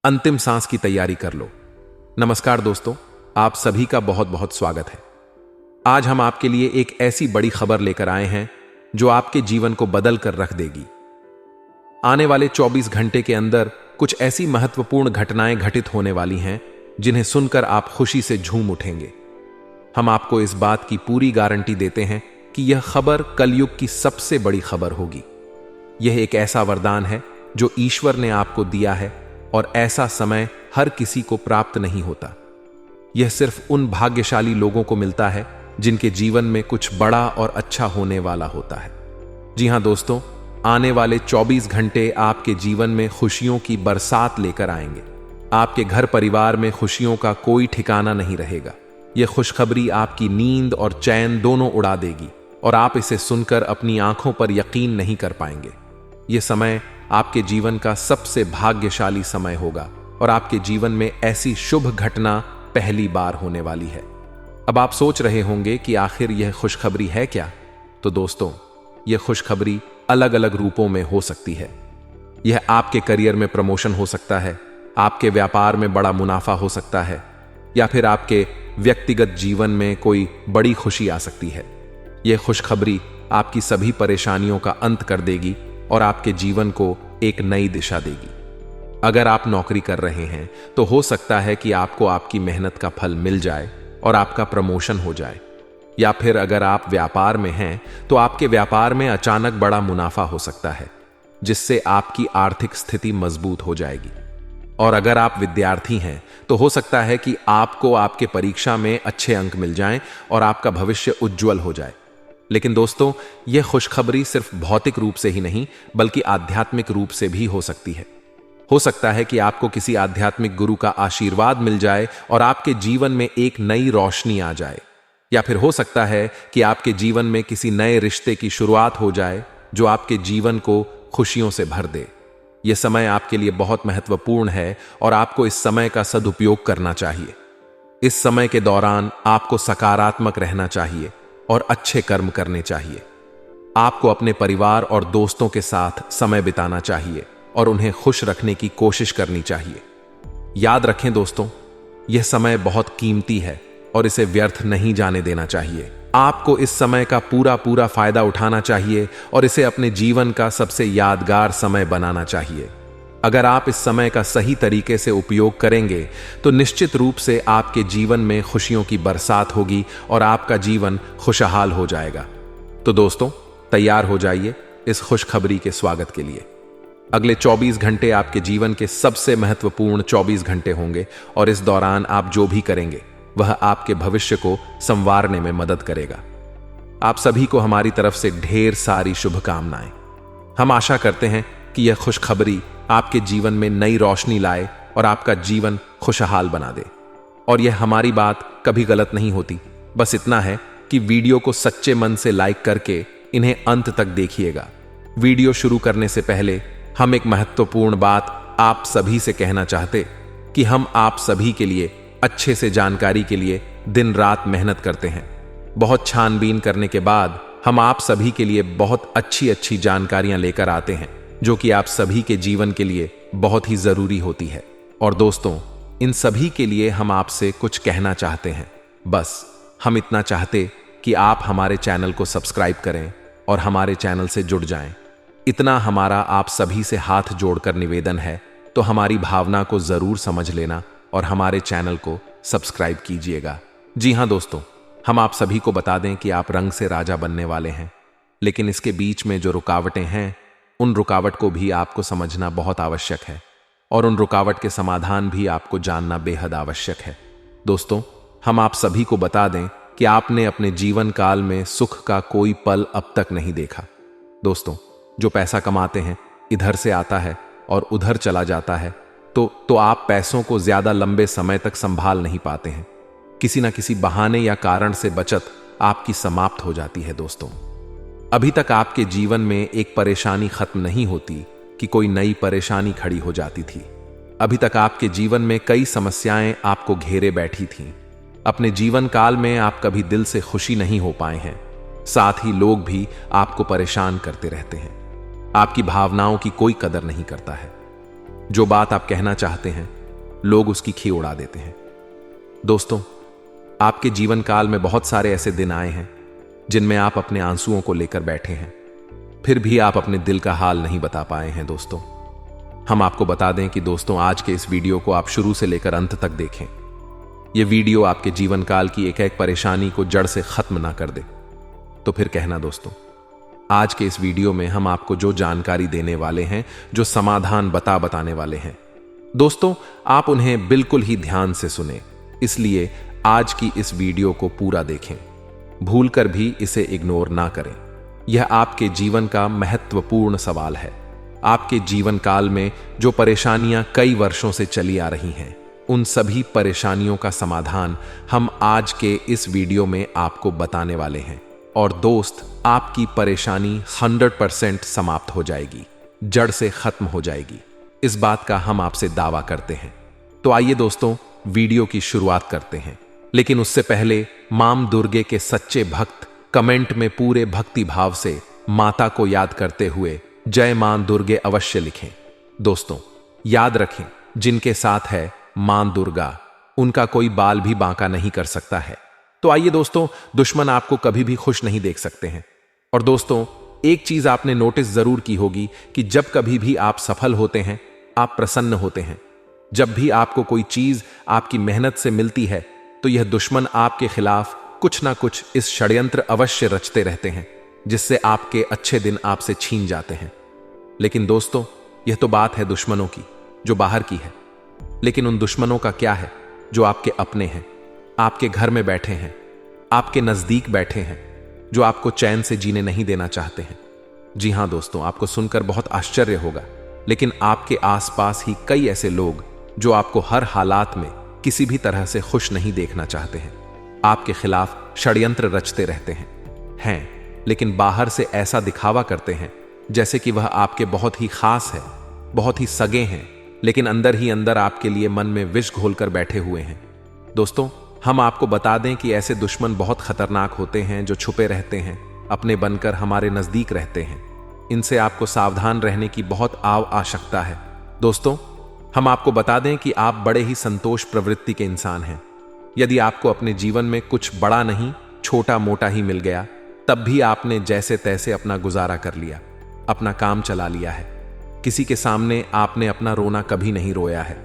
अंतिम सांस की तैयारी कर लो। नमस्कार दोस्तों, आप सभी का बहुत बहुत स्वागत है। आज हम आपके लिए एक ऐसी बड़ी खबर लेकर आए हैं जो आपके जीवन को बदल कर रख देगी। आने वाले 24 घंटे के अंदर कुछ ऐसी महत्वपूर्ण घटनाएं घटित होने वाली हैं जिन्हें सुनकर आप खुशी से झूम उठेंगे। हम आपको इस बात की पूरी गारंटी देते हैं कि यह खबर कलयुग की सबसे बड़ी खबर होगी। यह एक ऐसा वरदान है जो ईश्वर ने आपको दिया है और ऐसा समय हर किसी को प्राप्त नहीं होता। यह सिर्फ उन भाग्यशाली लोगों को मिलता है जिनके जीवन में कुछ बड़ा और अच्छा होने वाला होता है। जी हां दोस्तों, आने वाले 24 घंटे आपके जीवन में खुशियों की बरसात लेकर आएंगे। आपके घर परिवार में खुशियों का कोई ठिकाना नहीं रहेगा। यह खुशखबरी आपकी नींद और चैन दोनों उड़ा देगी और आप इसे सुनकर अपनी आंखों पर यकीन नहीं कर पाएंगे। यह समय आपके जीवन का सबसे भाग्यशाली समय होगा और आपके जीवन में ऐसी शुभ घटना पहली बार होने वाली है। अब आप सोच रहे होंगे कि आखिर यह खुशखबरी है क्या? तो दोस्तों, यह खुशखबरी अलग अलग रूपों में हो सकती है। यह आपके करियर में प्रमोशन हो सकता है, आपके व्यापार में बड़ा मुनाफा हो सकता है, या फिर आपके व्यक्तिगत जीवन में कोई बड़ी खुशी आ सकती है। यह खुशखबरी आपकी सभी परेशानियों का अंत कर देगी और आपके जीवन को एक नई दिशा देगी। अगर आप नौकरी कर रहे हैं तो हो सकता है कि आपको आपकी मेहनत का फल मिल जाए और आपका प्रमोशन हो जाए, या फिर अगर आप व्यापार में हैं तो आपके व्यापार में अचानक बड़ा मुनाफा हो सकता है जिससे आपकी आर्थिक स्थिति मजबूत हो जाएगी। और अगर आप विद्यार्थी हैं तो हो सकता है कि आपको आपके परीक्षा में अच्छे अंक मिल जाएं और आपका भविष्य उज्जवल हो जाए। लेकिन दोस्तों, यह खुशखबरी सिर्फ भौतिक रूप से ही नहीं बल्कि आध्यात्मिक रूप से भी हो सकती है। हो सकता है कि आपको किसी आध्यात्मिक गुरु का आशीर्वाद मिल जाए और आपके जीवन में एक नई रोशनी आ जाए, या फिर हो सकता है कि आपके जीवन में किसी नए रिश्ते की शुरुआत हो जाए जो आपके जीवन को खुशियों से भर दे। यह समय आपके लिए बहुत महत्वपूर्ण है और आपको इस समय का सदुपयोग करना चाहिए। इस समय के दौरान आपको सकारात्मक रहना चाहिए और अच्छे कर्म करने चाहिए। आपको अपने परिवार और दोस्तों के साथ समय बिताना चाहिए और उन्हें खुश रखने की कोशिश करनी चाहिए। याद रखें दोस्तों, यह समय बहुत कीमती है और इसे व्यर्थ नहीं जाने देना चाहिए। आपको इस समय का पूरा फायदा उठाना चाहिए और इसे अपने जीवन का सबसे यादगार समय बनाना चाहिए। अगर आप इस समय का सही तरीके से उपयोग करेंगे तो निश्चित रूप से आपके जीवन में खुशियों की बरसात होगी और आपका जीवन खुशहाल हो जाएगा। तो दोस्तों, तैयार हो जाइए इस खुशखबरी के स्वागत के लिए। अगले 24 घंटे आपके जीवन के सबसे महत्वपूर्ण 24 घंटे होंगे और इस दौरान आप जो भी करेंगे वह आपके भविष्य को संवारने में मदद करेगा। आप सभी को हमारी तरफ से ढेर सारी शुभकामनाएं। हम आशा करते हैं कि यह खुशखबरी आपके जीवन में नई रोशनी लाए और आपका जीवन खुशहाल बना दे। और यह हमारी बात कभी गलत नहीं होती, बस इतना है कि वीडियो को सच्चे मन से लाइक करके इन्हें अंत तक देखिएगा। वीडियो शुरू करने से पहले हम एक महत्वपूर्ण बात आप सभी से कहना चाहते कि हम आप सभी के लिए अच्छे से जानकारी के लिए दिन रात मेहनत करते हैं। बहुत छानबीन करने के बाद हम आप सभी के लिए बहुत अच्छी जानकारियां लेकर आते हैं जो कि आप सभी के जीवन के लिए बहुत ही जरूरी होती है। और दोस्तों, इन सभी के लिए हम आपसे कुछ कहना चाहते हैं। बस हम इतना चाहते कि आप हमारे चैनल को सब्सक्राइब करें और हमारे चैनल से जुड़ जाएं। इतना हमारा आप सभी से हाथ जोड़कर निवेदन है, तो हमारी भावना को जरूर समझ लेना और हमारे चैनल को सब्सक्राइब कीजिएगा। जी हां दोस्तों, हम आप सभी को बता दें कि आप रंग से राजा बनने वाले हैं, लेकिन इसके बीच में जो रुकावटें हैं उन रुकावट को भी आपको समझना बहुत आवश्यक है और उन रुकावट के समाधान भी आपको जानना बेहद आवश्यक है। दोस्तों, हम आप सभी को बता दें कि आपने अपने जीवन काल में सुख का कोई पल अब तक नहीं देखा। दोस्तों, जो पैसा कमाते हैं इधर से आता है और उधर चला जाता है, तो आप पैसों को ज्यादा लंबे समय तक संभाल नहीं पाते हैं। किसी ना किसी बहाने या कारण से बचत आपकी समाप्त हो जाती है। दोस्तों, अभी तक आपके जीवन में एक परेशानी खत्म नहीं होती कि कोई नई परेशानी खड़ी हो जाती थी। अभी तक आपके जीवन में कई समस्याएं आपको घेरे बैठी थीं। अपने जीवन काल में आप कभी दिल से खुशी नहीं हो पाए हैं। साथ ही लोग भी आपको परेशान करते रहते हैं। आपकी भावनाओं की कोई कदर नहीं करता है। जो बात आप कहना चाहते हैं लोग उसकी खी उड़ा देते हैं। दोस्तों, आपके जीवन काल में बहुत सारे ऐसे दिन आए हैं जिनमें आप अपने आंसुओं को लेकर बैठे हैं, फिर भी आप अपने दिल का हाल नहीं बता पाए हैं। दोस्तों, हम आपको बता दें कि दोस्तों, आज के इस वीडियो को आप शुरू से लेकर अंत तक देखें। यह वीडियो आपके जीवन काल की एक एक परेशानी को जड़ से खत्म ना कर दे तो फिर कहना। दोस्तों, आज के इस वीडियो में हम आपको जो जानकारी देने वाले हैं, जो समाधान बताने वाले हैं, दोस्तों, आप उन्हें बिल्कुल ही ध्यान से सुने। इसलिए आज की इस वीडियो को पूरा देखें, भूलकर भी इसे इग्नोर ना करें। यह आपके जीवन का महत्वपूर्ण सवाल है। आपके जीवन काल में जो परेशानियां कई वर्षों से चली आ रही हैं, उन सभी परेशानियों का समाधान हम आज के इस वीडियो में आपको बताने वाले हैं। और दोस्त, आपकी परेशानी 100% समाप्त हो जाएगी, जड़ से खत्म हो जाएगी। इस बात का हम आपसे दावा करते हैं। तो आइए दोस्तों, वीडियो की शुरुआत करते हैं। लेकिन उससे पहले मां दुर्गे के सच्चे भक्त कमेंट में पूरे भक्ति भाव से माता को याद करते हुए जय मां दुर्गे अवश्य लिखें। दोस्तों, याद रखें, जिनके साथ है मां दुर्गा, उनका कोई बाल भी बांका नहीं कर सकता है। तो आइए दोस्तों, दुश्मन आपको कभी भी खुश नहीं देख सकते हैं। और दोस्तों, एक चीज आपने नोटिस जरूर की होगी कि जब कभी भी आप सफल होते हैं, आप प्रसन्न होते हैं। जब भी आपको कोई चीज आपकी मेहनत से मिलती है, तो यह दुश्मन आपके खिलाफ कुछ ना कुछ इस षड्यंत्र अवश्य रचते रहते हैं, जिससे आपके अच्छे दिन आपसे छीन जाते हैं। लेकिन दोस्तों, यह तो बात है दुश्मनों की, जो बाहर की है। लेकिन उन दुश्मनों का क्या है जो आपके अपने हैं, आपके घर में बैठे हैं, आपके नजदीक बैठे हैं, जो आपको चैन से जीने नहीं देना चाहते हैं। जी हां दोस्तों, आपको सुनकर बहुत आश्चर्य होगा, लेकिन आपके आसपास ही कई ऐसे लोग जो आपको हर हालात में किसी भी तरह से खुश नहीं देखना चाहते हैं, आपके खिलाफ षड्यंत्र रचते रहते हैं, लेकिन बाहर से ऐसा दिखावा करते हैं जैसे कि वह आपके बहुत ही खास है, बहुत ही सगे हैं, लेकिन अंदर ही अंदर आपके लिए मन में विष घोलकर बैठे हुए हैं। दोस्तों, हम आपको बता दें कि ऐसे दुश्मन बहुत खतरनाक होते हैं, जो छुपे रहते हैं, अपने बनकर हमारे नजदीक रहते हैं। इनसे आपको सावधान रहने की बहुत आवश्यकता है। दोस्तों, हम आपको बता दें कि आप बड़े ही संतोष प्रवृत्ति के इंसान हैं। यदि आपको अपने जीवन में कुछ बड़ा नहीं, छोटा मोटा ही मिल गया, तब भी आपने जैसे तैसे अपना गुजारा कर लिया, अपना काम चला लिया है। किसी के सामने आपने अपना रोना कभी नहीं रोया है।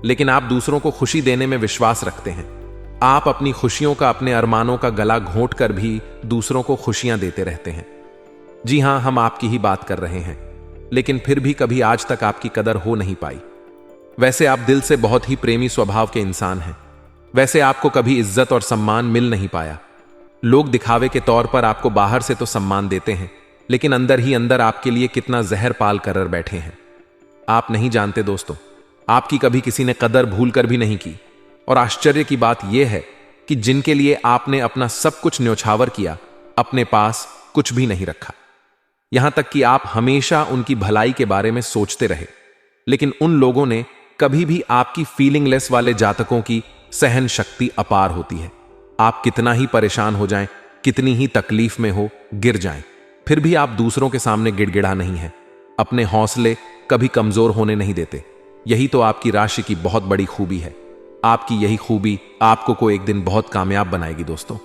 लेकिन आप दूसरों को खुशी देने में विश्वास रखते हैं। आप अपनी खुशियों का, अपने अरमानों का गला घोंट कर भी दूसरों को खुशियां देते रहते हैं। जी हां, हम आपकी ही बात कर रहे हैं। लेकिन फिर भी कभी आज तक आपकी कदर हो नहीं पाई। वैसे आप दिल से बहुत ही प्रेमी स्वभाव के इंसान हैं। वैसे आपको कभी इज्जत और सम्मान मिल नहीं पाया। लोग दिखावे के तौर पर आपको बाहर से तो सम्मान देते हैं, लेकिन अंदर ही अंदर आपके लिए कितना जहर पाल कर बैठे हैं। आप नहीं जानते दोस्तों, आपकी कभी किसी ने कदर भूल कर भी नहीं की। और आश्चर्य की बात यह है कि जिनके लिए आपने अपना सब कुछ न्योछावर किया, अपने पास कुछ भी नहीं रखा। यहां तक कि आप हमेशा उनकी भलाई के बारे में सोचते रहे, लेकिन उन लोगों ने कभी भी आपकी फीलिंगलेस वाले जातकों की सहन शक्ति अपार होती है। आप कितना ही परेशान हो जाएं, कितनी ही तकलीफ में हो, गिर जाएं, फिर भी आप दूसरों के सामने गिड़गिड़ा नहीं है। अपने हौसले कभी कमजोर होने नहीं देते। यही तो आपकी राशि की बहुत बड़ी खूबी है। आपकी यही खूबी आपको को एक दिन बहुत कामयाब बनाएगी। दोस्तों,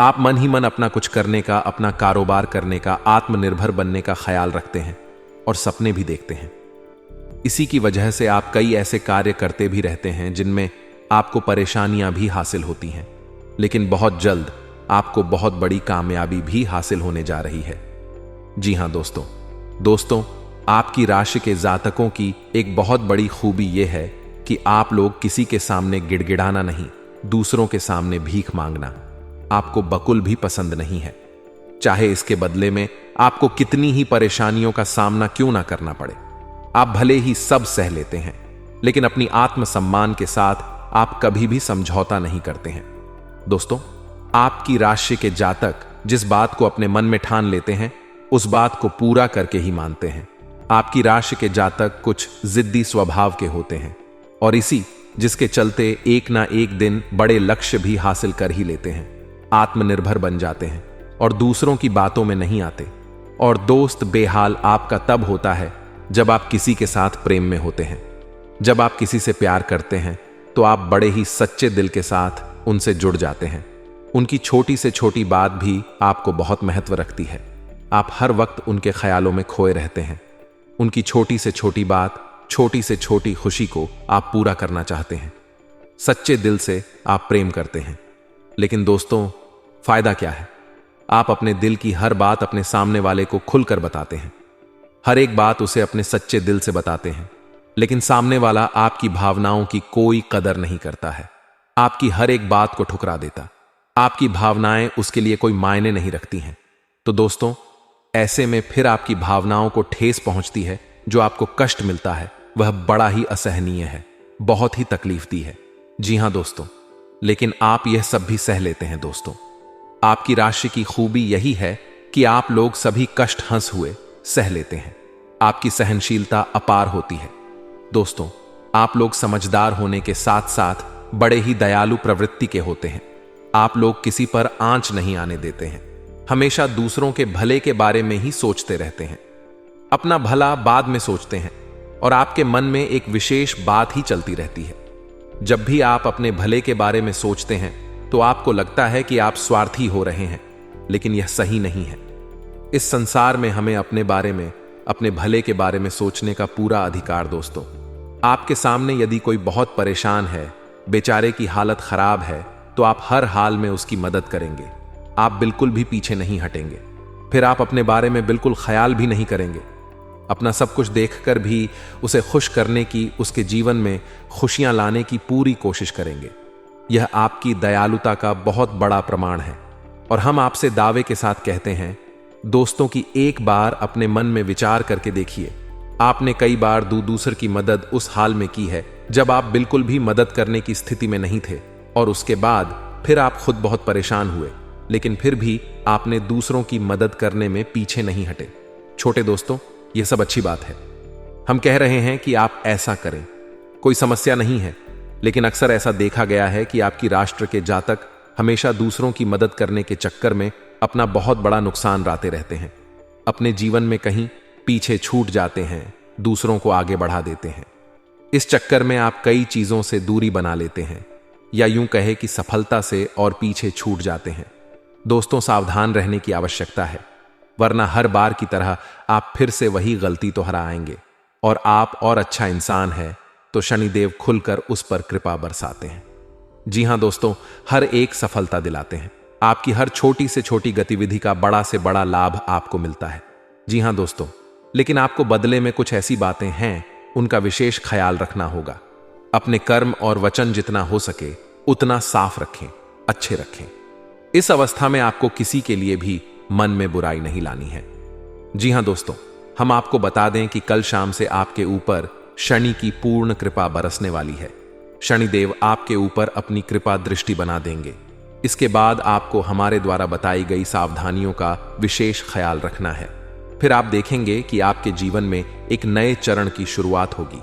आप मन ही मन अपना कुछ करने का, अपना कारोबार करने का, आत्मनिर्भर बनने का ख्याल रखते हैं और सपने भी देखते हैं। इसी की वजह से आप कई ऐसे कार्य करते भी रहते हैं जिनमें आपको परेशानियां भी हासिल होती हैं, लेकिन बहुत जल्द आपको बहुत बड़ी कामयाबी भी हासिल होने जा रही है। जी हां दोस्तों, आपकी राशि के जातकों की एक बहुत बड़ी खूबी यह है कि आप लोग किसी के सामने गिड़गिड़ाना नहीं, दूसरों के सामने भीख मांगना आपको बकुल भी पसंद नहीं है। चाहे इसके बदले में आपको कितनी ही परेशानियों का सामना क्यों ना करना पड़े, आप भले ही सब सह लेते हैं, लेकिन अपनी आत्मसम्मान के साथ आप कभी भी समझौता नहीं करते हैं। दोस्तों, आपकी राशि के जातक जिस बात को अपने मन में ठान लेते हैं, उस बात को पूरा करके ही मानते हैं। आपकी राशि के जातक कुछ जिद्दी स्वभाव के होते हैं, और इसी जिसके चलते एक ना एक दिन बड़े लक्ष्य भी हासिल कर ही लेते हैं, आत्मनिर्भर बन जाते हैं और दूसरों की बातों में नहीं आते। और दोस्त, बेहाल आपका तब होता है जब आप किसी के साथ प्रेम में होते हैं, जब आप किसी से प्यार करते हैं तो आप बड़े ही सच्चे दिल के साथ उनसे जुड़ जाते हैं। उनकी छोटी से छोटी बात भी आपको बहुत महत्व रखती है। आप हर वक्त उनके ख्यालों में खोए रहते हैं। उनकी छोटी से छोटी बात, छोटी से छोटी खुशी को आप पूरा करना चाहते हैं। सच्चे दिल से आप प्रेम करते हैं। लेकिन दोस्तों, फायदा क्या है? आप अपने दिल की हर बात अपने सामने वाले को खुलकर बताते हैं। हर एक बात उसे अपने सच्चे दिल से बताते हैं, लेकिन सामने वाला आपकी भावनाओं की कोई कदर नहीं करता है। आपकी हर एक बात को ठुकरा देता। आपकी भावनाएं उसके लिए कोई मायने नहीं रखती हैं। तो दोस्तों, ऐसे में फिर आपकी भावनाओं को ठेस पहुंचती है। जो आपको कष्ट मिलता है वह बड़ा ही असहनीय है, बहुत ही तकलीफदेह है। जी हां दोस्तों, लेकिन आप यह सब भी सह लेते हैं। दोस्तों, आपकी राशि की खूबी यही है कि आप लोग सभी कष्ट हंस हुए सह लेते हैं। आपकी सहनशीलता अपार होती है। दोस्तों, आप लोग समझदार होने के साथ साथ बड़े ही दयालु प्रवृत्ति के होते हैं। आप लोग किसी पर आंच नहीं आने देते हैं। हमेशा दूसरों के भले के बारे में ही सोचते रहते हैं। अपना भला बाद में सोचते हैं और आपके मन में एक विशेष बात ही चलती रहती है। जब भी आप अपने भले के बारे में सोचते हैं तो आपको लगता है कि आप स्वार्थी हो रहे हैं, लेकिन यह सही नहीं है। इस संसार में हमें अपने बारे में, अपने भले के बारे में सोचने का पूरा अधिकार। दोस्तों, आपके सामने यदि कोई बहुत परेशान है, बेचारे की हालत खराब है, तो आप हर हाल में उसकी मदद करेंगे। आप बिल्कुल भी पीछे नहीं हटेंगे। फिर आप अपने बारे में बिल्कुल ख्याल भी नहीं करेंगे। अपना सब कुछ देखकर भी उसे खुश करने की, उसके जीवन में खुशियां लाने की पूरी कोशिश करेंगे। यह आपकी दयालुता का बहुत बड़ा प्रमाण है। और हम आपसे दावे के साथ कहते हैं, दोस्तों, की एक बार अपने मन में विचार करके देखिए, आपने कई बार दूसर की मदद उस हाल में की है जब आप बिल्कुल भी मदद करने की स्थिति में नहीं थे, और उसके बाद फिर आप खुद बहुत परेशान हुए, लेकिन फिर भी आपने दूसरों की मदद करने में पीछे नहीं हटे। छोटे दोस्तों, यह सब अच्छी बात है। हम कह रहे हैं कि आप ऐसा करें, कोई समस्या नहीं है। लेकिन अक्सर ऐसा देखा गया है कि आपकी राष्ट्र के जातक हमेशा दूसरों की मदद करने के चक्कर में अपना बहुत बड़ा नुकसान लाते रहते हैं। अपने जीवन में कहीं पीछे छूट जाते हैं, दूसरों को आगे बढ़ा देते हैं। इस चक्कर में आप कई चीजों से दूरी बना लेते हैं, या यूं कहे कि सफलता से और पीछे छूट जाते हैं। दोस्तों, सावधान रहने की आवश्यकता है, वरना हर बार की तरह आप फिर से वही गलती दोहराएंगे। और आप और अच्छा इंसान है तो शनिदेव खुलकर उस पर कृपा बरसाते हैं। जी हां दोस्तों, हर एक सफलता दिलाते हैं। आपकी हर छोटी से छोटी गतिविधि का बड़ा से बड़ा लाभ आपको मिलता है। जी हां दोस्तों, लेकिन आपको बदले में कुछ ऐसी बातें हैं, उनका विशेष ख्याल रखना होगा। अपने कर्म और वचन जितना हो सके उतना साफ रखें, अच्छे रखें। इस अवस्था में आपको किसी के लिए भी मन में बुराई नहीं लानी है। जी हां दोस्तों, हम आपको बता दें कि कल शाम से आपके ऊपर शनि की पूर्ण कृपा बरसने वाली है। शनिदेव आपके ऊपर अपनी कृपा दृष्टि बना देंगे। इसके बाद आपको हमारे द्वारा बताई गई सावधानियों का विशेष ख्याल रखना है। फिर आप देखेंगे कि आपके जीवन में एक नए चरण की शुरुआत होगी।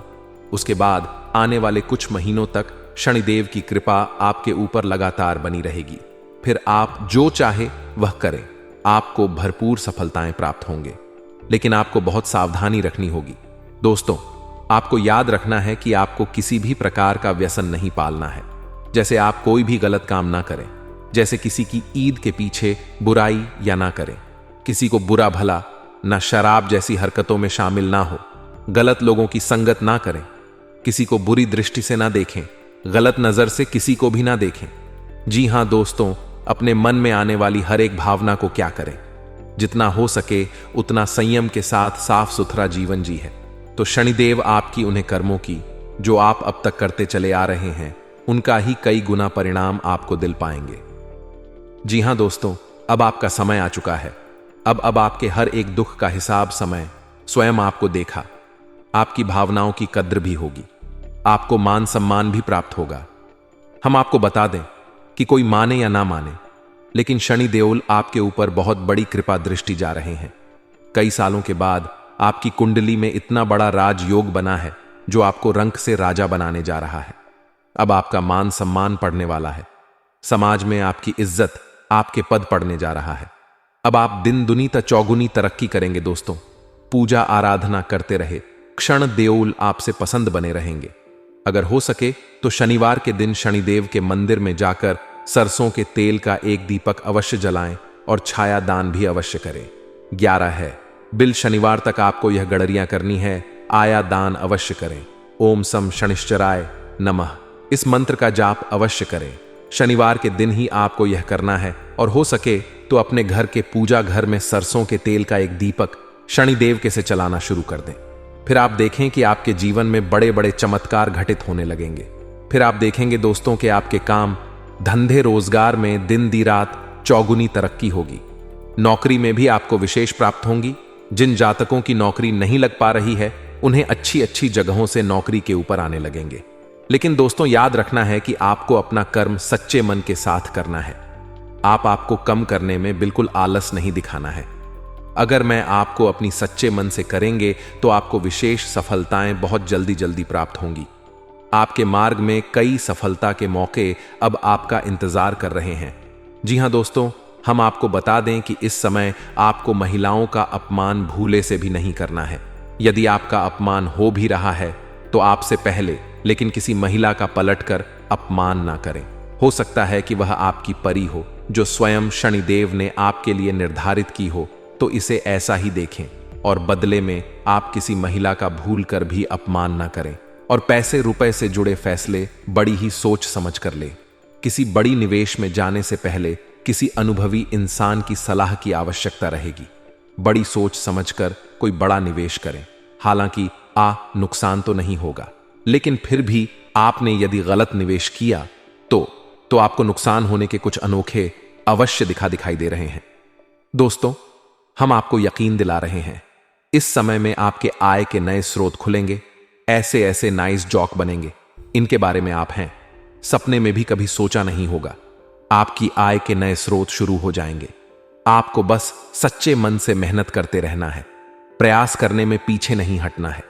उसके बाद आने वाले कुछ महीनों तक शनिदेव की कृपा आपके ऊपर लगातार बनी रहेगी। फिर आप जो चाहे वह करें, आपको भरपूर सफलताएं प्राप्त होंगे। लेकिन आपको बहुत सावधानी रखनी होगी। दोस्तों, आपको याद रखना है कि आपको किसी भी प्रकार का व्यसन नहीं पालना है। जैसे आप कोई भी गलत काम ना करें, जैसे किसी की ईद के पीछे बुराई या ना करें, किसी को बुरा भला, ना शराब जैसी हरकतों में शामिल ना हो, गलत लोगों की संगत ना करें, किसी को बुरी दृष्टि से ना देखें, गलत नजर से किसी को भी ना देखें। जी हां दोस्तों, अपने मन में आने वाली हर एक भावना को क्या करें, जितना हो सके उतना संयम के साथ साफ सुथरा जीवन जी है, तो शनिदेव आपकी उन्हें कर्मों की, जो आप अब तक करते चले आ रहे हैं, उनका ही कई गुना परिणाम आपको दिल पाएंगे। जी हां दोस्तों, अब आपका समय आ चुका है। अब आपके हर एक दुख का हिसाब समय स्वयं आपको देखा। आपकी भावनाओं की कद्र भी होगी, आपको मान सम्मान भी प्राप्त होगा। हम आपको बता दें कि कोई माने या ना माने, लेकिन शनि देओल आपके ऊपर बहुत बड़ी कृपा दृष्टि जा रहे हैं। कई सालों के बाद आपकी कुंडली में इतना बड़ा राजयोग बना है जो आपको रंक से राजा बनाने जा रहा है। अब आपका मान सम्मान पड़ने वाला है। समाज में आपकी इज्जत, आपके पद पड़ने जा रहा है। अब आप दिन दुनी चौगुनी तरक्की करेंगे। दोस्तों, पूजा आराधना करते रहे, क्षण देओल आपसे पसंद बने रहेंगे। अगर हो सके तो शनिवार के दिन शनिदेव के मंदिर में जाकर सरसों के तेल का एक दीपक अवश्य जलाएं और छाया दान भी अवश्य करें। 11 है, बिल शनिवार तक आपको यह गड़रियां करनी है, आया दान अवश्य करें। ओम सम शनिश्चराय नमः इस मंत्र का जाप अवश्य करें। शनिवार के दिन ही आपको यह करना है और हो सके तो अपने घर के पूजा घर में सरसों के तेल का एक दीपक शनिदेव के से चलाना शुरू कर दें। फिर आप देखें कि आपके जीवन में बड़े बड़े चमत्कार घटित होने लगेंगे। फिर आप देखेंगे दोस्तों कि आपके काम धंधे रोजगार में दिन दी रात चौगुनी तरक्की होगी। नौकरी में भी आपको विशेष प्राप्त होंगी। जिन जातकों की नौकरी नहीं लग पा रही है उन्हें अच्छी अच्छी जगहों से नौकरी के ऊपर आने लगेंगे। लेकिन दोस्तों याद रखना है कि आपको अपना कर्म सच्चे मन के साथ करना है। आपको कम करने में बिल्कुल आलस नहीं दिखाना है। अगर मैं आपको अपनी सच्चे मन से करेंगे तो आपको विशेष सफलताएं बहुत जल्दी जल्दी प्राप्त होंगी। आपके मार्ग में कई सफलता के मौके अब आपका इंतजार कर रहे हैं। जी हां दोस्तों, हम आपको बता दें कि इस समय आपको महिलाओं का अपमान भूले से भी नहीं करना है। यदि आपका अपमान हो भी रहा है तो आपसे पहले लेकिन किसी महिला का पलटकर अपमान ना करें। हो सकता है कि वह आपकी परी हो जो स्वयं शनिदेव ने आपके लिए निर्धारित की हो, तो इसे ऐसा ही देखें और बदले में आप किसी महिला का भूल कर भी अपमान ना करें। और पैसे रुपए से जुड़े फैसले बड़ी ही सोच समझ कर ले। किसी बड़ी निवेश में जाने से पहले किसी अनुभवी इंसान की सलाह की आवश्यकता रहेगी। बड़ी सोच समझकर कोई बड़ा निवेश करें। हालांकि नुकसान तो नहीं होगा, लेकिन फिर भी आपने यदि गलत निवेश किया तो आपको नुकसान होने के कुछ अनोखे अवश्य दिखाई दे रहे हैं। दोस्तों, हम आपको यकीन दिला रहे हैं, इस समय में आपके आय के नए स्रोत खुलेंगे। ऐसे ऐसे नाइस जॉक बनेंगे, इनके बारे में आप हैं सपने में भी कभी सोचा नहीं होगा। आपकी आय के नए स्रोत शुरू हो जाएंगे। आपको बस सच्चे मन से मेहनत करते रहना है, प्रयास करने में पीछे नहीं हटना है।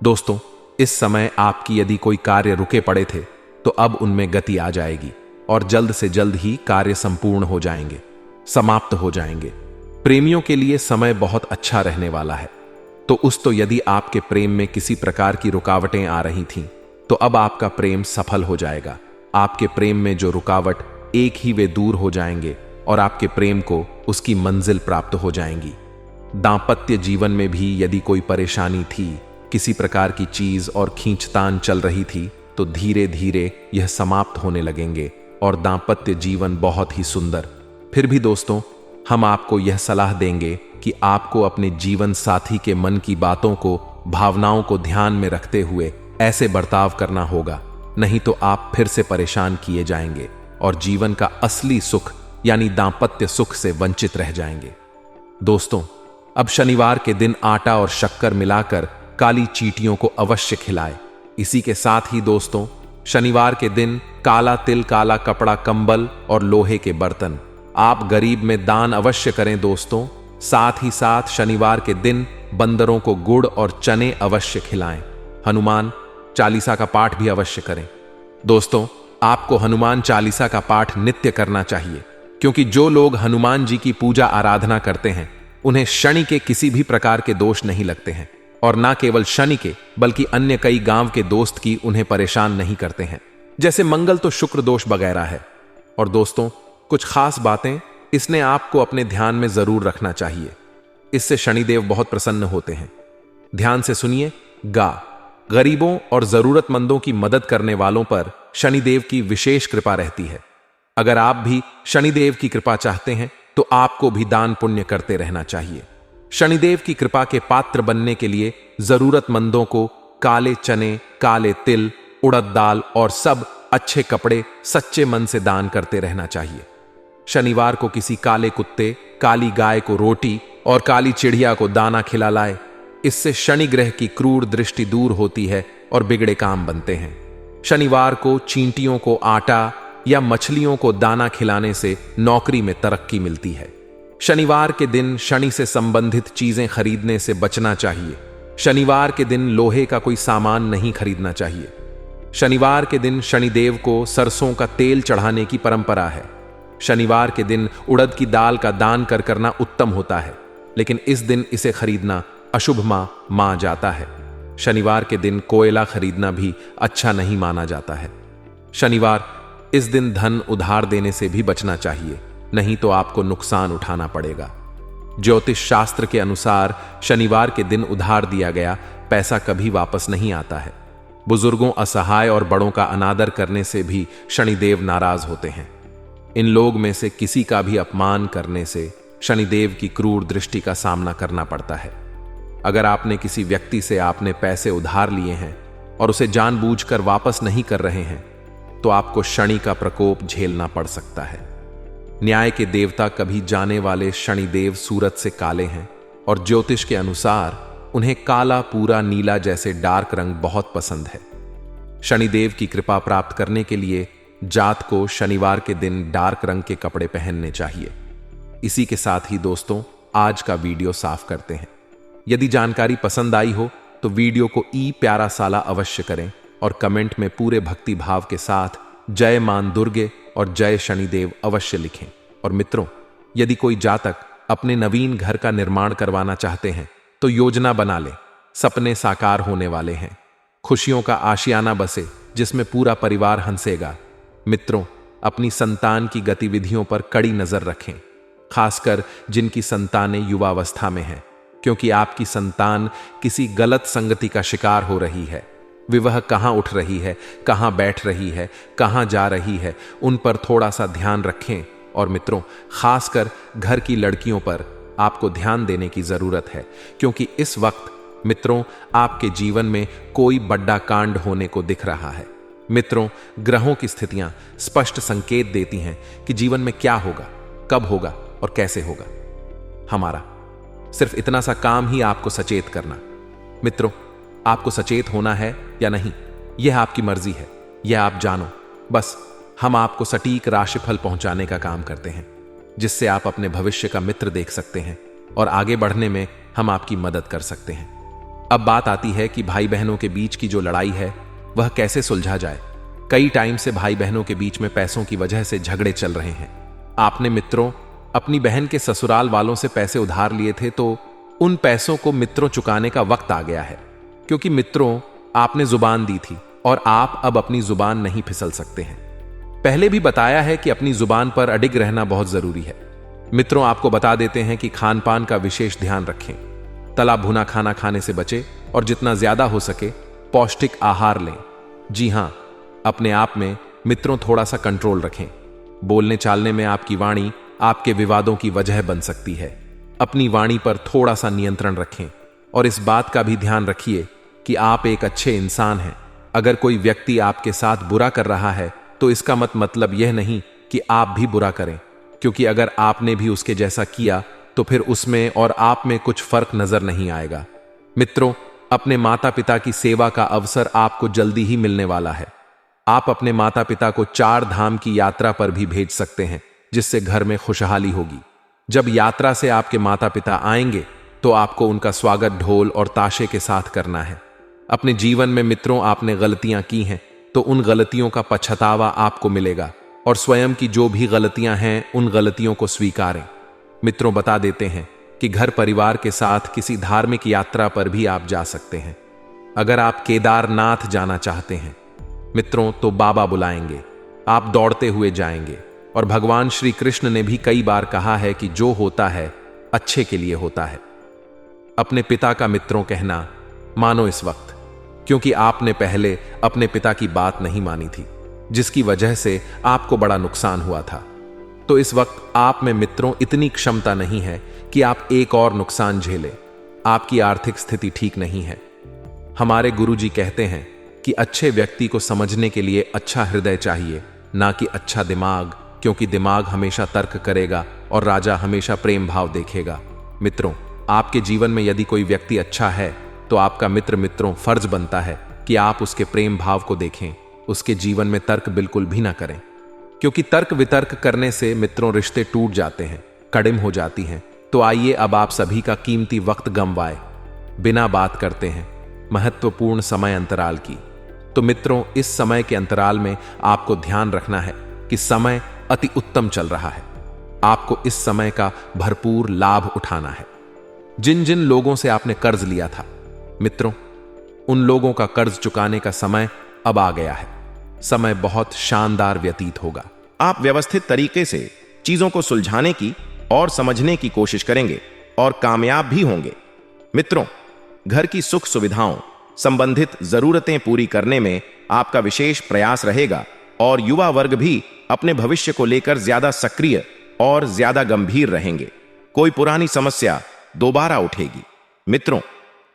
दोस्तों, इस समय आपकी यदि कोई कार्य रुके पड़े थे तो अब उनमें गति आ जाएगी और जल्द से जल्द ही कार्य संपूर्ण हो जाएंगे, समाप्त हो जाएंगे। प्रेमियों के लिए समय बहुत अच्छा रहने वाला है। तो यदि आपके प्रेम में किसी प्रकार की रुकावटें आ रही थीं तो अब आपका प्रेम सफल हो जाएगा। आपके प्रेम में जो रुकावट एक ही वे दूर हो जाएंगे और आपके प्रेम को उसकी मंजिल प्राप्त हो जाएंगी। दांपत्य जीवन में भी यदि कोई परेशानी थी, किसी प्रकार की चीज और खींचतान चल रही थी, तो धीरे धीरे यह समाप्त होने लगेंगे और दांपत्य जीवन बहुत ही सुंदर। फिर भी दोस्तों, हम आपको यह सलाह देंगे कि आपको अपने जीवन साथी के मन की बातों को, भावनाओं को ध्यान में रखते हुए ऐसे बर्ताव करना होगा, नहीं तो आप फिर से परेशान किए जाएंगे और जीवन का असली सुख यानी दांपत्य सुख से वंचित रह जाएंगे। दोस्तों, अब शनिवार के दिन आटा और शक्कर मिलाकर काली चींटियों को अवश्य खिलाएं। इसी के साथ ही दोस्तों, शनिवार के दिन काला तिल, काला कपड़ा, कंबल और लोहे के बर्तन आप गरीब में दान अवश्य करें। दोस्तों, साथ ही साथ शनिवार के दिन बंदरों को गुड़ और चने अवश्य खिलाएं। हनुमान चालीसा का पाठ भी अवश्य करें। दोस्तों, आपको हनुमान चालीसा का पाठ नित्य करना चाहिए, क्योंकि जो लोग हनुमान जी की पूजा आराधना करते हैं उन्हें शनि के किसी भी प्रकार के दोष नहीं लगते हैं, और ना केवल शनि के बल्कि अन्य कई गांव के दोस्त की उन्हें परेशान नहीं करते हैं, जैसे मंगल तो शुक्र दोष वगैरह है। और दोस्तों, कुछ खास बातें इसने आपको अपने ध्यान में जरूर रखना चाहिए, इससे शनिदेव बहुत प्रसन्न होते हैं। ध्यान से सुनिए। गरीबों और जरूरतमंदों की मदद करने वालों पर शनिदेव की विशेष कृपा रहती है। अगर आप भी शनिदेव की कृपा चाहते हैं तो आपको भी दान पुण्य करते रहना चाहिए। शनिदेव की कृपा के पात्र बनने के लिए जरूरतमंदों को काले चने, काले तिल, उड़द दाल और सब अच्छे कपड़े सच्चे मन से दान करते रहना चाहिए। शनिवार को किसी काले कुत्ते, काली गाय को रोटी और काली चिड़िया को दाना खिला लाए। इससे शनि ग्रह की क्रूर दृष्टि दूर होती है और बिगड़े काम बनते हैं। शनिवार को चींटियों को आटा या मछलियों को दाना खिलाने से नौकरी में तरक्की मिलती है। शनिवार के दिन शनि से संबंधित चीजें खरीदने से बचना चाहिए। शनिवार के दिन लोहे का कोई सामान नहीं खरीदना चाहिए। शनिवार के दिन शनिदेव को सरसों का तेल चढ़ाने की परंपरा है। शनिवार के दिन उड़द की दाल का दान करना उत्तम होता है, लेकिन इस दिन इसे खरीदना अशुभ माना जाता है। शनिवार के दिन कोयला खरीदना भी अच्छा नहीं माना जाता है। शनिवार इस दिन धन उधार देने से भी बचना चाहिए, नहीं तो आपको नुकसान उठाना पड़ेगा। ज्योतिष शास्त्र के अनुसार शनिवार के दिन उधार दिया गया पैसा कभी वापस नहीं आता है। बुजुर्गों, असहाय और बड़ों का अनादर करने से भी शनिदेव नाराज होते हैं। इन लोग में से किसी का भी अपमान करने से शनिदेव की क्रूर दृष्टि का सामना करना पड़ता है। अगर आपने किसी व्यक्ति से आपने पैसे उधार लिए हैं और उसे जानबूझकर वापस नहीं कर रहे हैं, तो आपको शनि का प्रकोप झेलना पड़ सकता है। न्याय के देवता कभी जाने वाले शनिदेव सूरज से काले हैं और ज्योतिष के अनुसार उन्हें काला, पूरा नीला जैसे डार्क रंग बहुत पसंद है। शनिदेव की कृपा प्राप्त करने के लिए जात को शनिवार के दिन डार्क रंग के कपड़े पहनने चाहिए। इसी के साथ ही दोस्तों, आज का वीडियो साफ करते हैं। यदि जानकारी पसंद आई हो तो वीडियो को प्यारा साला अवश्य करें और कमेंट में पूरे भक्ति भाव के साथ जय मान दुर्गे और जय शनिदेव अवश्य लिखें। और मित्रों, यदि कोई जातक अपने नवीन घर का निर्माण करवाना चाहते हैं तो योजना बना ले, सपने साकार होने वाले हैं। खुशियों का आशियाना बसे जिसमें पूरा परिवार हंसेगा। मित्रों, अपनी संतान की गतिविधियों पर कड़ी नजर रखें, खासकर जिनकी संतानें युवावस्था में हैं, क्योंकि आपकी संतान किसी गलत संगति का शिकार हो रही है। वह कहाँ उठ रही है, कहाँ बैठ रही है, कहाँ जा रही है, उन पर थोड़ा सा ध्यान रखें। और मित्रों, खासकर घर की लड़कियों पर आपको ध्यान देने की जरूरत है, क्योंकि इस वक्त मित्रों आपके जीवन में कोई बड़ा कांड होने को दिख रहा है। मित्रों, ग्रहों की स्थितियां स्पष्ट संकेत देती हैं कि जीवन में क्या होगा, कब होगा और कैसे होगा। हमारा सिर्फ इतना सा काम ही आपको सचेत करना। मित्रों, आपको सचेत होना है या नहीं, यह आपकी मर्जी है, यह आप जानो। बस हम आपको सटीक राशिफल पहुंचाने का काम करते हैं, जिससे आप अपने भविष्य का मित्र देख सकते हैं और आगे बढ़ने में हम आपकी मदद कर सकते हैं। अब बात आती है कि भाई बहनों के बीच की जो लड़ाई है वह कैसे सुलझा जाए। कई टाइम से भाई बहनों के बीच में पैसों की वजह से झगड़े चल रहे हैं। आपने मित्रों अपनी बहन के ससुराल वालों से पैसे उधार लिए थे, तो उन पैसों को मित्रों चुकाने का वक्त आ गया है, क्योंकि मित्रों आपने जुबान दी थी और आप अब अपनी जुबान नहीं फिसल सकते हैं। पहले भी बताया है कि अपनी जुबान पर अडिग रहना बहुत जरूरी है। मित्रों, आपको बता देते हैं कि खान पान का विशेष ध्यान रखें। तला भुना खाना खाने से बचें और जितना ज्यादा हो सके पौष्टिक आहार लें। जी हां, अपने आप में मित्रों थोड़ा सा कंट्रोल रखें। बोलने चालने में आपकी वाणी आपके विवादों की वजह बन सकती है। अपनी वाणी पर थोड़ा सा नियंत्रण रखें और इस बात का भी ध्यान रखिए कि आप एक अच्छे इंसान हैं। अगर कोई व्यक्ति आपके साथ बुरा कर रहा है तो इसका मतलब यह नहीं कि आप भी बुरा करें, क्योंकि अगर आपने भी उसके जैसा किया तो फिर उसमें और आप में कुछ फर्क नजर नहीं आएगा। मित्रों, अपने माता पिता की सेवा का अवसर आपको जल्दी ही मिलने वाला है। आप अपने माता पिता को 4 धाम की यात्रा पर भी भेज सकते हैं, जिससे घर में खुशहाली होगी। जब यात्रा से आपके माता पिता आएंगे तो आपको उनका स्वागत ढोल और ताशे के साथ करना है। अपने जीवन में मित्रों आपने गलतियां की हैं तो उन गलतियों का पछतावा आपको मिलेगा और स्वयं की जो भी गलतियां हैं उन गलतियों को स्वीकारें। मित्रों, बता देते हैं कि घर परिवार के साथ किसी धार्मिक यात्रा पर भी आप जा सकते हैं। अगर आप केदारनाथ जाना चाहते हैं मित्रों, तो बाबा बुलाएंगे, आप दौड़ते हुए जाएंगे। और भगवान श्री कृष्ण ने भी कई बार कहा है कि जो होता है अच्छे के लिए होता है। अपने पिता का मित्रों कहना मानो इस वक्त, क्योंकि आपने पहले अपने पिता की बात नहीं मानी थी, जिसकी वजह से आपको बड़ा नुकसान हुआ था। तो इस वक्त आप में मित्रों इतनी क्षमता नहीं है कि आप एक और नुकसान झेलें। आपकी आर्थिक स्थिति ठीक नहीं है। हमारे गुरुजी कहते हैं कि अच्छे व्यक्ति को समझने के लिए अच्छा हृदय चाहिए, ना कि अच्छा दिमाग, क्योंकि दिमाग हमेशा तर्क करेगा और राजा हमेशा प्रेम भाव देखेगा। मित्रों, आपके जीवन में यदि कोई व्यक्ति अच्छा है तो आपका मित्रों फर्ज बनता है कि आप उसके प्रेम भाव को देखें, उसके जीवन में तर्क बिल्कुल भी ना करें, क्योंकि तर्क वितर्क करने से मित्रों रिश्ते टूट जाते हैं, कड़िम हो जाती हैं। तो आइए अब आप सभी का कीमती वक्त गंवाए बिना बात करते हैं महत्वपूर्ण समय अंतराल की। तो मित्रों, इस समय के अंतराल में आपको ध्यान रखना है कि समय अति उत्तम चल रहा है। आपको इस समय का भरपूर लाभ उठाना है। जिन जिन लोगों से आपने कर्ज लिया था मित्रों, उन लोगों का कर्ज चुकाने का समय अब आ गया है। समय बहुत शानदार व्यतीत होगा। आप व्यवस्थित तरीके से चीजों को सुलझाने की और समझने की कोशिश करेंगे और कामयाब भी होंगे। मित्रों, घर की सुख सुविधाओं संबंधित जरूरतें पूरी करने में आपका विशेष प्रयास रहेगा और युवा वर्ग भी अपने भविष्य को लेकर ज्यादा सक्रिय और ज्यादा गंभीर रहेंगे। कोई पुरानी समस्या दोबारा उठेगी मित्रों,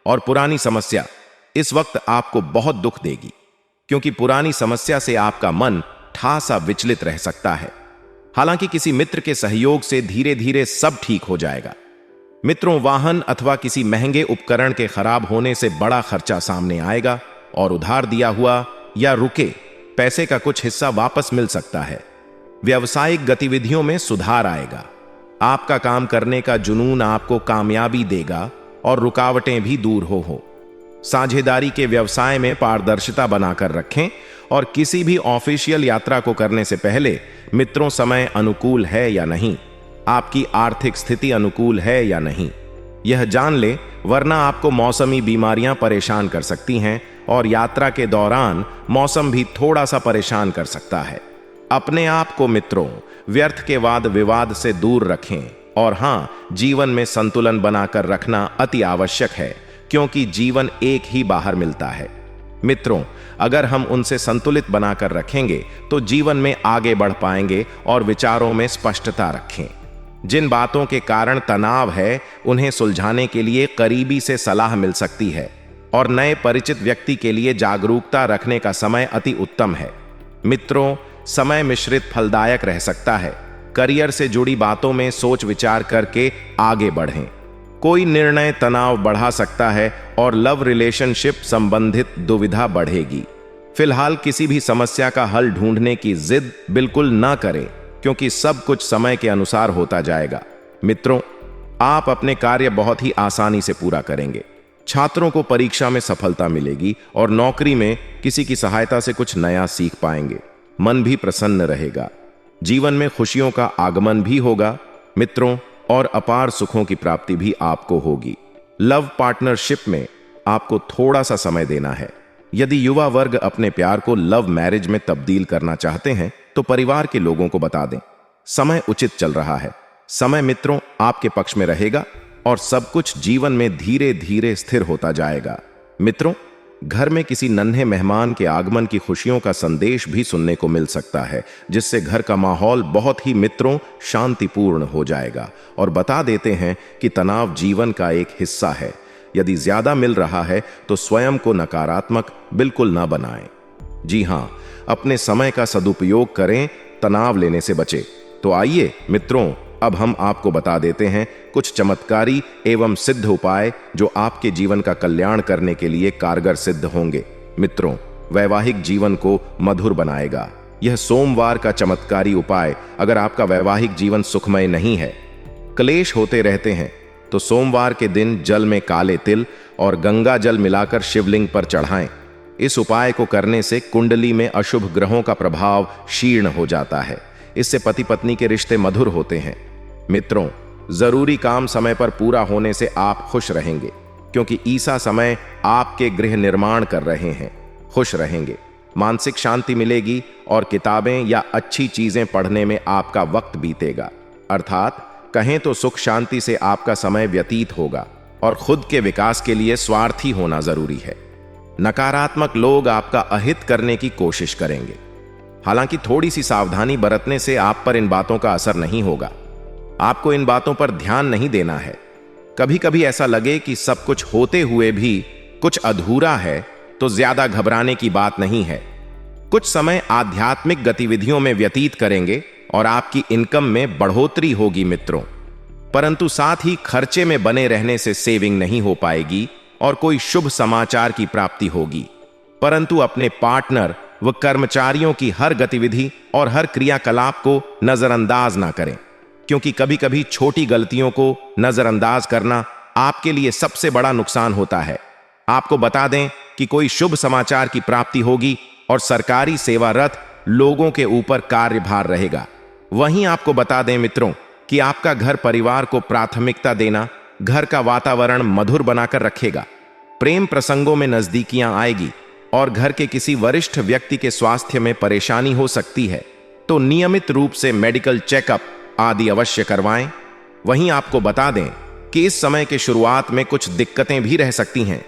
और पुरानी समस्या इस वक्त आपको बहुत दुख देगी, क्योंकि पुरानी समस्या से आपका मन ठासा विचलित रह सकता है। हालांकि किसी मित्र के सहयोग से धीरे धीरे सब ठीक हो जाएगा। मित्रों, वाहन अथवा किसी महंगे उपकरण के खराब होने से बड़ा खर्चा सामने आएगा और उधार दिया हुआ या रुके पैसे का कुछ हिस्सा वापस मिल सकता है। व्यावसायिक गतिविधियों में सुधार आएगा। आपका काम करने का जुनून आपको कामयाबी देगा और रुकावटें भी दूर हो। साझेदारी के व्यवसाय में पारदर्शिता बनाकर रखें और किसी भी ऑफिशियल यात्रा को करने से पहले मित्रों, समय अनुकूल है या नहीं, आपकी आर्थिक स्थिति अनुकूल है या नहीं, यह जान ले, वरना आपको मौसमी बीमारियां परेशान कर सकती हैं और यात्रा के दौरान मौसम भी थोड़ा सा परेशान कर सकता है। अपने आप को मित्रों व्यर्थ के वाद विवाद से दूर रखें और हां, जीवन में संतुलन बनाकर रखना अति आवश्यक है, क्योंकि जीवन एक ही बाहर मिलता है। मित्रों, अगर हम उनसे संतुलित बनाकर रखेंगे तो जीवन में आगे बढ़ पाएंगे और विचारों में स्पष्टता रखें। जिन बातों के कारण तनाव है, उन्हें सुलझाने के लिए करीबी से सलाह मिल सकती है और नए परिचित व्यक्ति के लिए जागरूकता रखने का समय अति उत्तम है। मित्रों, समय मिश्रित फलदायक रह सकता है। करियर से जुड़ी बातों में सोच विचार करके आगे बढ़ें। कोई निर्णय तनाव बढ़ा सकता है और लव रिलेशनशिप संबंधित दुविधा बढ़ेगी। फिलहाल किसी भी समस्या का हल ढूंढने की जिद बिल्कुल ना करें, क्योंकि सब कुछ समय के अनुसार होता जाएगा। मित्रों, आप अपने कार्य बहुत ही आसानी से पूरा करेंगे। छात्रों को परीक्षा में सफलता मिलेगी और नौकरी में किसी की सहायता से कुछ नया सीख पाएंगे। मन भी प्रसन्न रहेगा। जीवन में खुशियों का आगमन भी होगा मित्रों, और अपार सुखों की प्राप्ति भी आपको होगी। लव पार्टनरशिप में आपको थोड़ा सा समय देना है। यदि युवा वर्ग अपने प्यार को लव मैरिज में तब्दील करना चाहते हैं तो परिवार के लोगों को बता दें। समय उचित चल रहा है। समय मित्रों आपके पक्ष में रहेगा और सब कुछ जीवन में धीरे धीरे स्थिर होता जाएगा। मित्रों, घर में किसी नन्हे मेहमान के आगमन की खुशियों का संदेश भी सुनने को मिल सकता है, जिससे घर का माहौल बहुत ही मित्रों शांतिपूर्ण हो जाएगा। और बता देते हैं कि तनाव जीवन का एक हिस्सा है। यदि ज्यादा मिल रहा है तो स्वयं को नकारात्मक बिल्कुल ना बनाएं। जी हां, अपने समय का सदुपयोग करें, तनाव लेने से बचें। तो आइए मित्रों, अब हम आपको बता देते हैं कुछ चमत्कारी एवं सिद्ध उपाय जो आपके जीवन का कल्याण करने के लिए कारगर सिद्ध होंगे। मित्रों, वैवाहिक जीवन को मधुर बनाएगा। यह सोमवार का चमत्कारी उपाय, अगर आपका वैवाहिक जीवन सुखमय नहीं है, क्लेश होते रहते हैं, तो सोमवार के दिन जल में काले तिल और गंगा जल मिलाकर शिवलिंग पर चढ़ाएं। इस उपाय को करने से कुंडली में अशुभ ग्रहों का प्रभाव क्षीण हो जाता है। इससे पति पत्नी के रिश्ते मधुर होते हैं। मित्रों, जरूरी काम समय पर पूरा होने से आप खुश रहेंगे, क्योंकि ईसा समय आपके गृह निर्माण कर रहे हैं। खुश रहेंगे, मानसिक शांति मिलेगी और किताबें या अच्छी चीजें पढ़ने में आपका वक्त बीतेगा। अर्थात कहें तो सुख शांति से आपका समय व्यतीत होगा और खुद के विकास के लिए स्वार्थी होना जरूरी है। नकारात्मक लोग आपका अहित करने की कोशिश करेंगे। हालांकि थोड़ी सी सावधानी बरतने से आप पर इन बातों का असर नहीं होगा। आपको इन बातों पर ध्यान नहीं देना है। कभी कभी ऐसा लगे कि सब कुछ होते हुए भी कुछ अधूरा है, तो ज्यादा घबराने की बात नहीं है। कुछ समय आध्यात्मिक गतिविधियों में व्यतीत करेंगे और आपकी इनकम में बढ़ोतरी होगी मित्रों। परंतु साथ ही खर्चे में बने रहने से सेविंग नहीं हो पाएगी और कोई शुभ समाचार की प्राप्ति होगी। परंतु अपने पार्टनर व कर्मचारियों की हर गतिविधि और हर क्रियाकलाप को नजरअंदाज ना करें, क्योंकि कभी कभी छोटी गलतियों को नजरअंदाज करना आपके लिए सबसे बड़ा नुकसान होता है। आपको बता दें कि कोई शुभ समाचार की प्राप्ति होगी और सरकारी सेवारत लोगों के ऊपर कार्यभार रहेगा। वहीं आपको बता दें मित्रों कि आपका घर परिवार को प्राथमिकता देना घर का वातावरण मधुर बनाकर रखेगा। प्रेम प्रसंगों में नजदीकियां आएगी और घर के किसी वरिष्ठ व्यक्ति के स्वास्थ्य में परेशानी हो सकती है, तो नियमित रूप से मेडिकल चेकअप आदि अवश्य करवाएं। वहीं आपको बता दें कि इस समय के शुरुआत में कुछ दिक्कतें भी रह सकती हैं,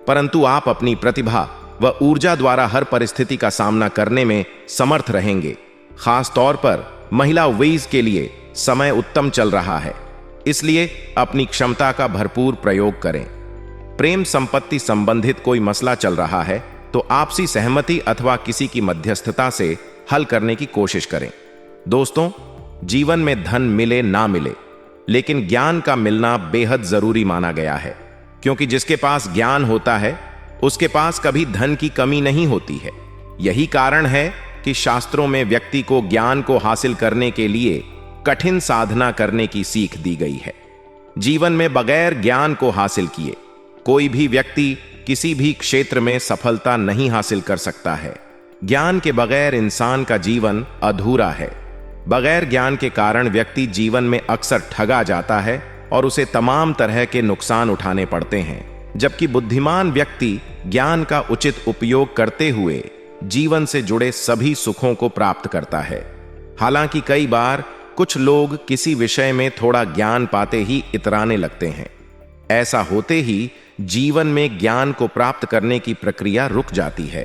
परंतु आप अपनी प्रतिभा व ऊर्जा द्वारा हर परिस्थिति का सामना करने में समर्थ रहेंगे। खास तौर पर महिला वेज के लिए समय उत्तम चल रहा है, इसलिए अपनी क्षमता का भरपूर प्रयोग करें। प्रेम संपत्ति संबंधित कोई मसला चल रहा है तो आपसी सहमति अथवा किसी की मध्यस्थता से हल करने की कोशिश करें। दोस्तों, जीवन में धन मिले ना मिले, लेकिन ज्ञान का मिलना बेहद जरूरी माना गया है, क्योंकि जिसके पास ज्ञान होता है उसके पास कभी धन की कमी नहीं होती है। यही कारण है कि शास्त्रों में व्यक्ति को ज्ञान को हासिल करने के लिए कठिन साधना करने की सीख दी गई है। जीवन में बगैर ज्ञान को हासिल किए कोई भी व्यक्ति किसी भी क्षेत्र में सफलता नहीं हासिल कर सकता है। ज्ञान के बगैर इंसान का जीवन अधूरा है। बगैर ज्ञान के कारण व्यक्ति जीवन में अक्सर ठगा जाता है और उसे तमाम तरह के नुकसान उठाने पड़ते हैं, जबकि बुद्धिमान व्यक्ति ज्ञान का उचित उपयोग करते हुए जीवन से जुड़े सभी सुखों को प्राप्त करता है। हालांकि कई बार कुछ लोग किसी विषय में थोड़ा ज्ञान पाते ही इतराने लगते हैं। ऐसा होते ही जीवन में ज्ञान को प्राप्त करने की प्रक्रिया रुक जाती है।